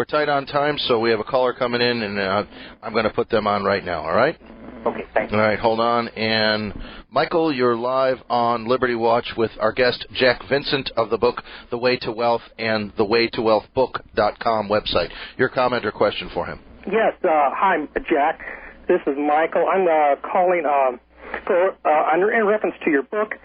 We're tight on time, so we have a caller coming in, and I'm going to put them on right now, all right? Okay, thank you. All right, hold on. And, Michael, you're live on Liberty Watch with our guest, Jack Vincent, of the book The Way to Wealth and thewaytowealthbook.com website. Your comment or question for him? Yes, hi, Jack. This is Michael. I'm calling in reference to your book.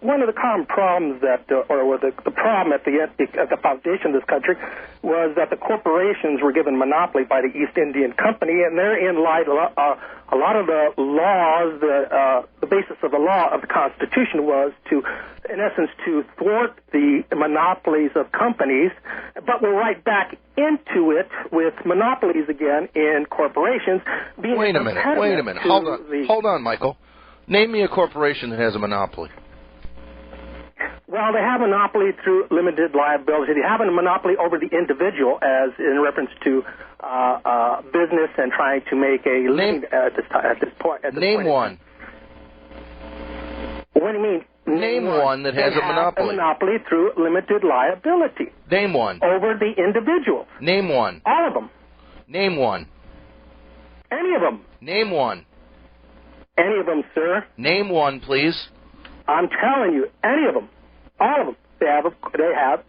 One of the common problems that, or the problem at the foundation of this country was that the corporations were given monopoly by the East Indian Company, and therein lied a lot of the laws, the basis of the law of the Constitution was to, in essence, to thwart the monopolies of companies, but we're right back into it with monopolies again in corporations. Wait a minute. Hold on, Michael. Name me a corporation that has a monopoly. Well, they have a monopoly through limited liability. They have a monopoly over the individual, as in reference to business and trying to make a living at this point. Name one. What do you mean? Name one that has a monopoly. A monopoly through limited liability. Name one. Over the individual. Name one. All of them. Name one. Any of them. Name one. Any of them, sir. Name one, please. I'm telling you, any of them. All of them. They have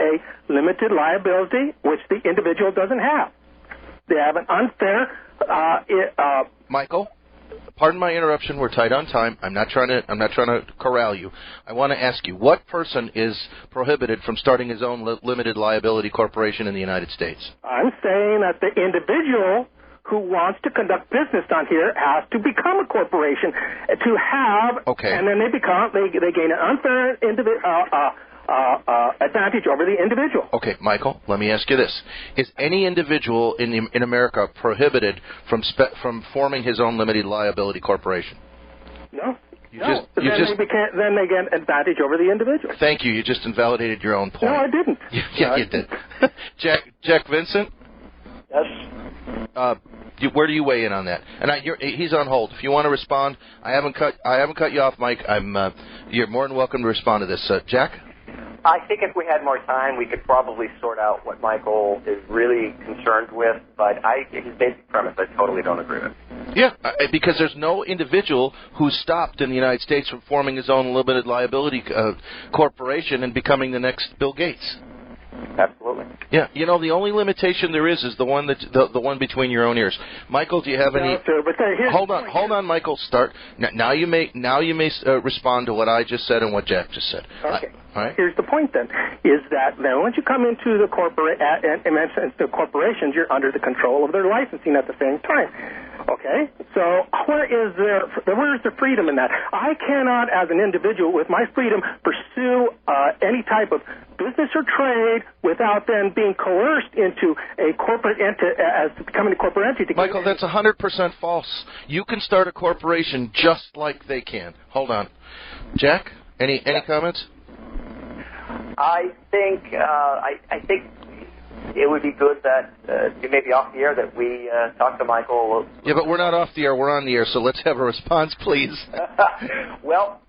a limited liability, which the individual doesn't have. They have an unfair. Michael, pardon my interruption. We're tight on time. I'm not trying to corral you. I want to ask you, what person is prohibited from starting his own limited liability corporation in the United States? I'm saying that the individual who wants to conduct business down here has to become a corporation to have, and then they gain an unfair advantage over the individual. Okay, Michael, let me ask you this: is any individual in America prohibited from forming his own limited liability corporation? No. Then they get advantage over the individual. Thank you. You just invalidated your own point. No, I didn't. Yeah, you did. Jack Vincent. Yes. Where do you weigh in on that? And he's on hold. If you want to respond, I haven't cut you off, Mike. You're more than welcome to respond to this. Jack? I think if we had more time, we could probably sort out what Michael is really concerned with, but his basic premise I totally don't agree with. Yeah, because there's no individual who's stopped in the United States from forming his own limited liability corporation and becoming the next Bill Gates. Absolutely. Yeah, the only limitation there is the one the one between your own ears. Michael, do you have any? No, sir, but hold on, Michael. Start now. You may respond to what I just said and what Jack just said. Okay. All right. Here's the point then: is that then once you come into the the corporations, you're under the control of their licensing at the same time. Okay, so where's the freedom in that? I cannot, as an individual, with my freedom, pursue any type of business or trade without then being coerced into a corporate entity, as becoming a corporate entity. Michael, that's 100% false. You can start a corporation just like they can. Hold on, Jack. Any comments? I think it would be good that it may be off the air that we talk to Michael. Yeah, but we're not off the air. We're on the air, so let's have a response, please. Well,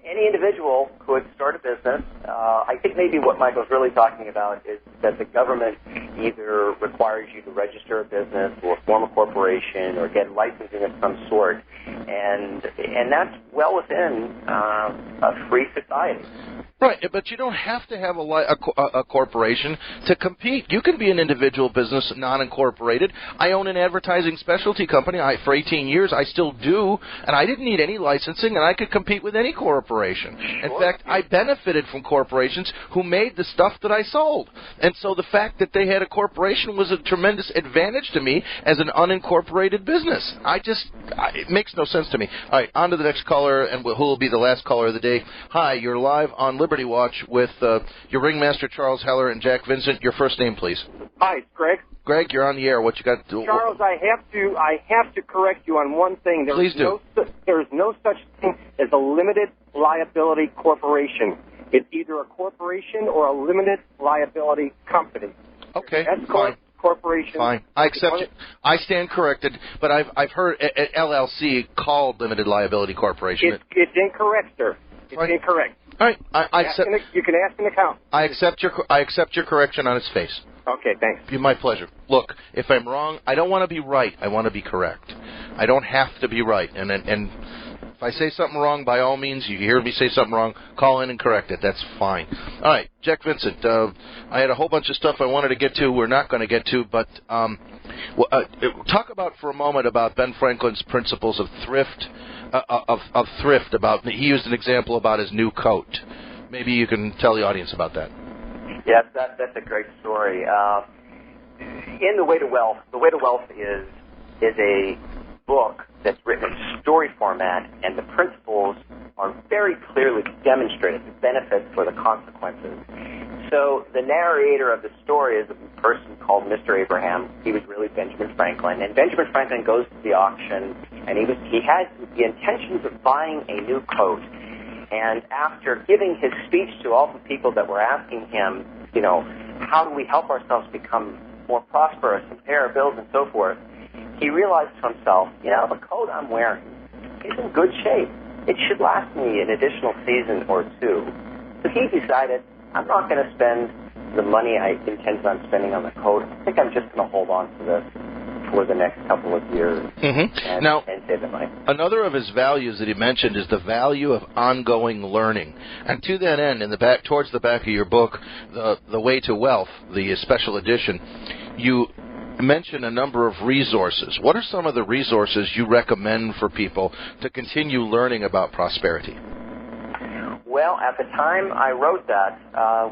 any individual could start a business. I think maybe what Michael's really talking about is that the government either requires you to register a business or form a corporation or get licensing of some sort, and that's well within a free society. Right, but you don't have to have a corporation to compete. You can be an individual business, non-incorporated. I own an advertising specialty company. For 18 years, I still do, and I didn't need any licensing, and I could compete with any corporation. Sure. In fact, I benefited from corporations who made the stuff that I sold. And so the fact that they had a corporation was a tremendous advantage to me as an unincorporated business. It makes no sense to me. All right, on to the next caller, and who will be the last caller of the day. Hi, you're live on Liberty Watch with your ringmaster Charles Heller and Jack Vincent. Your first name, please. Hi, it's Greg. Greg, you're on the air. What you got to do? Charles, I have to correct you on one thing. Please do. There is no such thing as a limited liability corporation. It's either a corporation or a limited liability company. Okay, That's fine. Corporation. Fine, I accept you. I stand corrected, but I've heard LLC called limited liability corporation. It's incorrect, sir. It's incorrect. All right, I accept. You can ask an accountant. I accept your correction on its face. Okay, thanks. Be my pleasure. Look, if I'm wrong, I don't want to be right. I want to be correct. I don't have to be right. And if I say something wrong, by all means, you hear me say something wrong, call in and correct it. That's fine. All right, Jack Vincent, I had a whole bunch of stuff I wanted to get to we're not going to get to, but talk about for a moment about Ben Franklin's principles of thrift, he used an example about his new coat. Maybe you can tell the audience about that. Yes, that's a great story. In The Way to Wealth, The Way to Wealth is a book that's written in story format, and the principles are very clearly demonstrated, the benefits for the consequences. So the narrator of the story is a person called Mr. Abraham. He was really Benjamin Franklin, and Benjamin Franklin goes to the auction, and he had the intentions of buying a new coat. And after giving his speech to all the people that were asking him, how do we help ourselves become more prosperous and pay our bills and so forth, he realized to himself, the coat I'm wearing is in good shape. It should last me an additional season or two. So he decided, I'm not going to spend the money I intended on spending on the coat. I think I'm just going to hold on to this for the next couple of years and save the money. Another of his values that he mentioned is the value of ongoing learning. And to that end, towards the back of your book, The Way to Wealth, the special edition, you mention a number of resources. What are some of the resources you recommend for people to continue learning about prosperity? Well, at the time I wrote that,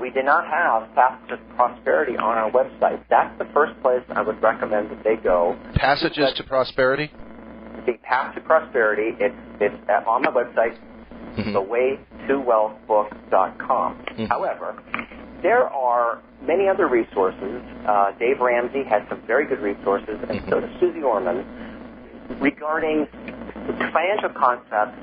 we did not have Passages to Prosperity on our website. That's the first place I would recommend that they go. Passages to Prosperity? The Path to Prosperity, it's on my website, thewaytowealthbook.com. However, there are many other resources. Dave Ramsey has some very good resources, and so does Susie Orman, regarding financial concepts,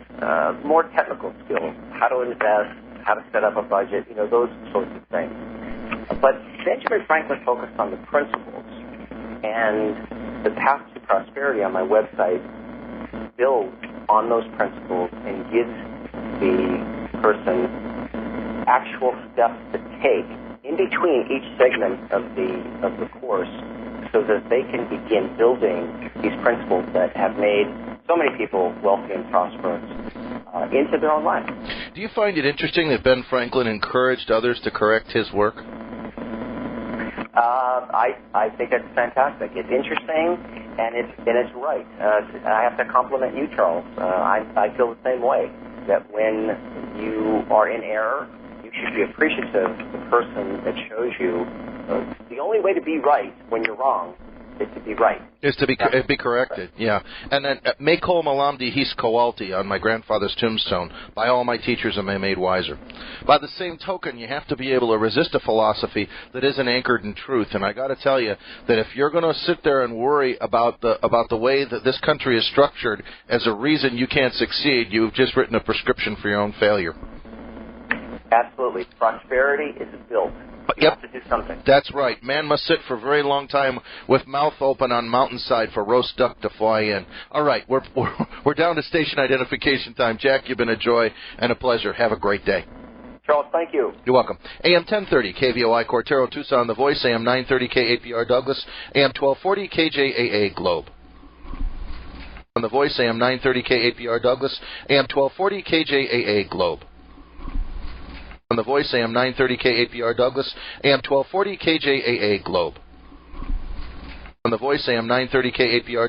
more technical skills, how to invest, how to set up a budget, those sorts of things. But Benjamin Franklin focused on the principles, and the Path to Prosperity on my website builds on those principles and gives the person actual steps to take in between each segment of the course, so that they can begin building these principles that have made so many people wealthy and prosperous into their own life. Do you find it interesting that Ben Franklin encouraged others to correct his work? I think it's fantastic. It's interesting, and it's right. I have to compliment you, Charles. I feel the same way, that when you are in error, you should be appreciative of the person that shows you the only way to be right when you're wrong is to be right. Is to be corrected, yeah. And then, Mekol Malamdi His Kowalti on my grandfather's tombstone, by all my teachers am I made wiser. By the same token, you have to be able to resist a philosophy that isn't anchored in truth. And I got to tell you that if you're going to sit there and worry about the way that this country is structured as a reason you can't succeed, you've just written a prescription for your own failure. Absolutely. Prosperity is built. You have to do something. That's right. Man must sit for a very long time with mouth open on mountainside for roast duck to fly in. All right, we're down to station identification time. Jack, you've been a joy and a pleasure. Have a great day. Charles, thank you. You're welcome. AM 1030, KVOI Cortero, Tucson, The Voice, AM 930, KAPR Douglas, AM 1240, KJAA Globe. On The Voice, AM 930, KAPR Douglas, AM 1240, KJAA Globe. On The Voice, AM 930 KAPR Douglas, AM 1240 KJAA Globe. On The Voice, AM 930 KAPR